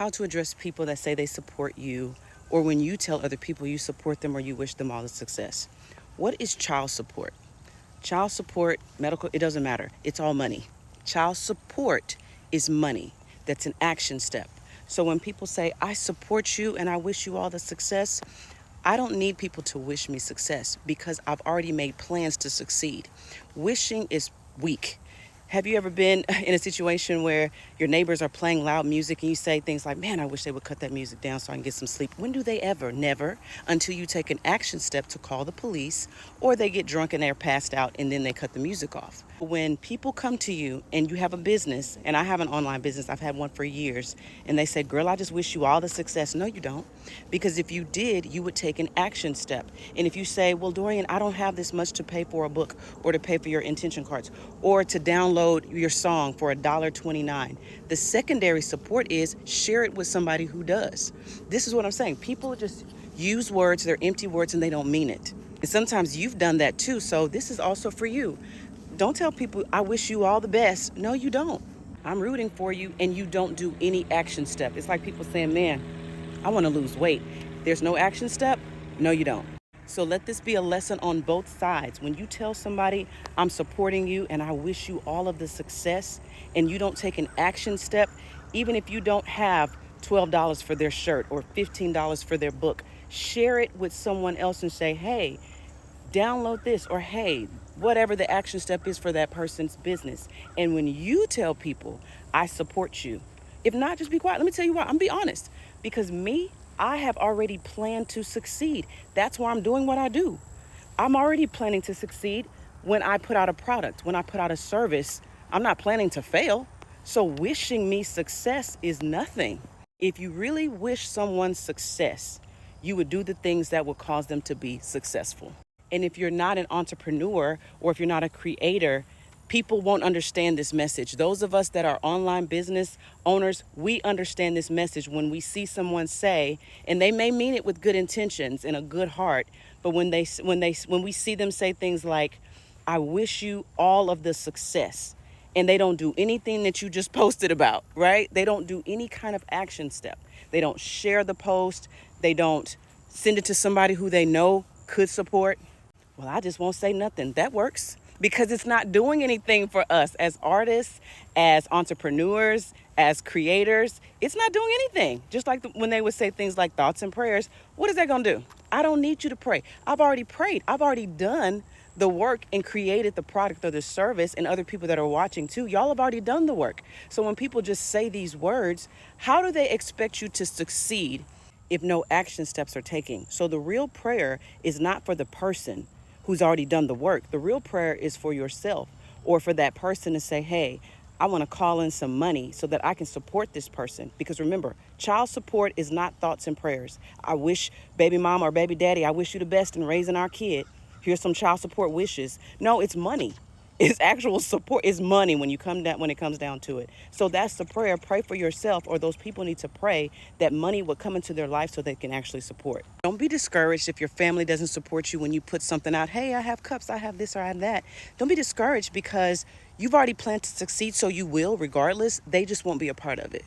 how to address people that say they support you, or when you tell other people you support them or you wish them all the success. What is child support? Child support, medical, it doesn't matter. It's all money. Child support is money. That's an action step. So when people say, I support you and I wish you all the success, I don't need people to wish me success because I've already made plans to succeed. Wishing is weak. Have you ever been in a situation where your neighbors are playing loud music and you say things like, man, I wish they would cut that music down so I can get some sleep? When do they ever? Never. Until you take an action step to call the police, or they get drunk and they're passed out and then they cut the music off. When people come to you and you have a business, and I have an online business, I've had one for years, and they say, girl, I just wish you all the success. No, you don't. Because if you did, you would take an action step. And if you say, well, Dorian, I don't have this much to pay for a book or to pay for your intention cards or to download your song for $1.29, the secondary support is share it with somebody who does. This is what I'm saying. People just use words, they're empty words, and they don't mean it. And sometimes you've done that too. So this is also for you. Don't tell people, I wish you all the best. No, you don't. I'm rooting for you, and you don't do any action step. It's like people saying, man, I want to lose weight. There's no action step. No, you don't. So let this be a lesson on both sides. When you tell somebody, I'm supporting you and I wish you all of the success, and you don't take an action step, even if you don't have $12 for their shirt or $15 for their book, share it with someone else and say, hey, download this, or hey, whatever the action step is for that person's business. And when you tell people, I support you, if not, just be quiet. Let me tell you why. I'm be honest. Because I have already planned to succeed. That's why I'm doing what I do. I'm already planning to succeed when I put out a product, when I put out a service. I'm not planning to fail. So wishing me success is nothing. If you really wish someone success, you would do the things that would cause them to be successful. And if you're not an entrepreneur, or if you're not a creator, people won't understand this message. Those of us that are online business owners, we understand this message when we see someone say, and they may mean it with good intentions and a good heart, but when we see them say things like, I wish you all of the success, and they don't do anything that you just posted about, right? They don't do any kind of action step. They don't share the post. They don't send it to somebody who they know could support. Well, I just won't say nothing. That works because it's not doing anything for us as artists, as entrepreneurs, as creators. It's not doing anything. Just like when they would say things like thoughts and prayers, what is that going to do? I don't need you to pray. I've already prayed. I've already done the work and created the product or the service, and other people that are watching too. Y'all have already done the work. So when people just say these words, how do they expect you to succeed if no action steps are taken? So the real prayer is not for the person who's already done the work. The real prayer is for yourself, or for that person to say, hey, I want to call in some money so that I can support this person. Because remember, child support is not thoughts and prayers. I wish baby mama or baby daddy, I wish you the best in raising our kid. Here's some child support wishes. No, it's money. It's actual support. It's money when it comes down to it. So that's the prayer. Pray for yourself, or those people need to pray that money will come into their life so they can actually support. Don't be discouraged if your family doesn't support you when you put something out. Hey, I have cups, I have this, or I have that. Don't be discouraged because you've already planned to succeed, so you will regardless. They just won't be a part of it.